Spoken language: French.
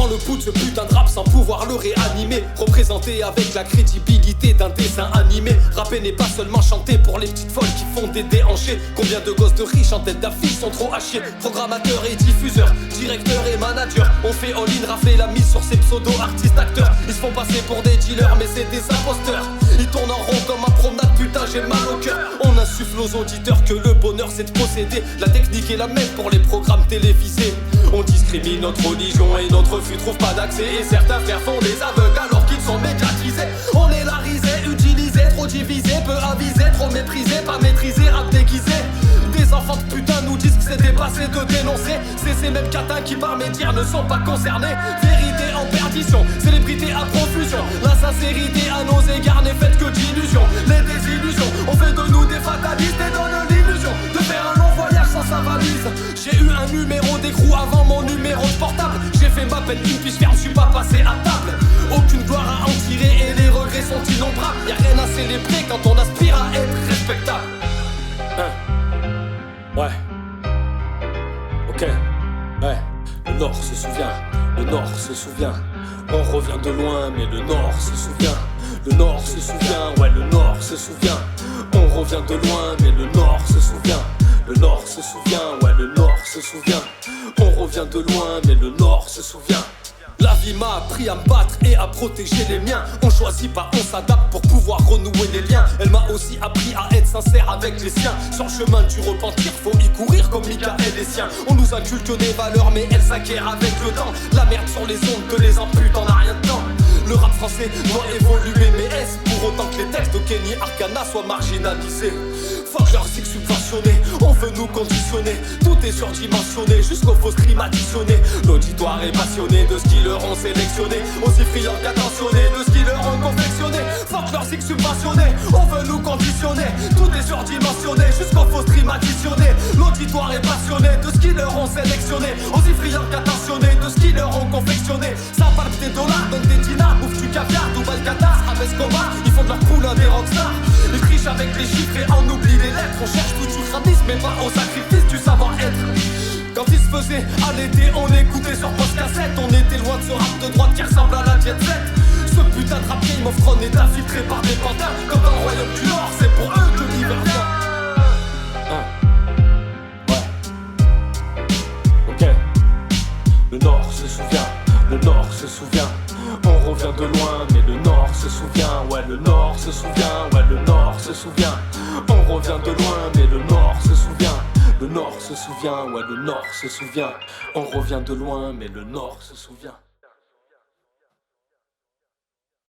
prends le pouls de ce putain de rap sans pouvoir le réanimer. Représenté avec la crédibilité d'un dessin animé. Rapper n'est pas seulement chanter pour les petites folles qui font des déhanchés. Combien de gosses de riches en tête d'affiche sont trop hachés. Programmateurs et diffuseurs, directeurs et managers. On fait all-in, rafler la mise sur ces pseudo-artistes acteurs. Ils se font passer pour des dealers mais c'est des imposteurs. Ils tournent en rond comme un promenade, putain j'ai mal au cœur. On insuffle aux auditeurs que le bonheur c'est de posséder. La technique est la même pour les programmes télévisés. On discrimine notre religion et notre refus trouve pas d'accès. Et certains frères font des aveugles alors qu'ils sont médiatisés. On est la risée, utilisé, trop divisé, peu avisé, trop méprisé, pas maîtrisé, rap déguisé. Des enfants de putain nous disent que c'est dépassé de dénoncer. C'est ces mêmes catins qui par médias ne sont pas concernés. Vérité en perdition, célébrité à profusion. La sincérité à nos égards n'est faite que d'illusions. Les désillusions ont fait de nous des fatalistes et donnent l'illusion de faire un long voyage sans sa valise. J'ai eu un numéro d'écrou avant mon numéro de portable. J'ai fait ma peine une piche ferme, je suis pas passé à table. Aucune gloire à en tirer et les regrets sont innombrables. Y'a rien à célébrer quand on aspire à être respectable. Ouais. Ok. Ouais. Le Nord se souvient. Le Nord se souvient. On revient de loin mais le Nord se souvient. Le Nord se souvient. Ouais, le Nord se souvient. On revient de loin mais le Nord se souvient. Le Nord se souvient. Ouais, le Nord se souvient. On revient de loin mais le Nord se souvient. La vie m'a appris à me battre et à protéger les miens. On choisit pas, on s'adapte pour pouvoir renouer les liens. Elle m'a aussi appris à être sincère avec les siens. Sur le chemin du repentir, faut y courir comme Michael et les siens. On nous inculque des valeurs mais elles s'acquièrent avec le temps. La merde sur les ondes te les ampute en a rien de temps. Le rap français doit évoluer mais est-ce pour autant que les textes de Kenny Arcana soient marginalisés? Fuck leur zig subventionné, on veut nous conditionner. Tout est surdimensionné jusqu'aux fausses crimes additionnés. L'auditoire est passionné de ce qu'ils leur ont sélectionné, aussi friand qu'attentionné de ce qu'ils leur ont confectionné. Fuck leur zig subventionné, on veut nous conditionner. Tout est surdimensionné jusqu'aux fausses crimes additionnés. L'auditoire est passionné de ce qu'ils leur ont sélectionné, aussi friand qu'attentionné de ce qu'ils leur ont confectionné. Ça palpe des dollars, donne des dinars, bouffe du caviar, Dubaï, Qatar, Abbas Escobar. Ils font de leur poulain des rockstars. Ils trichent avec les chiffres et en oublient les lettres. On cherche tout du gradisme mais pas au sacrifice du savoir-être. Quand il se faisait à l'été, on écoutait sur post-cassette. On était loin de ce rap de droite qui ressemble à la Jet Set. Ce putain de rap Game of Thrones est infiltré par des pantins. Comme dans le royaume du Nord, c'est pour eux que l'hiver vient. Ouais. Ok. Le Nord se souvient, le Nord se souvient. On revient de loin mais le Nord se souvient. Ouais, le Nord se souvient, ouais, le Nord se souvient. On revient de loin mais le Nord se souvient. Le Nord se souvient, ouais, le Nord se souvient. On revient de loin mais le Nord se souvient.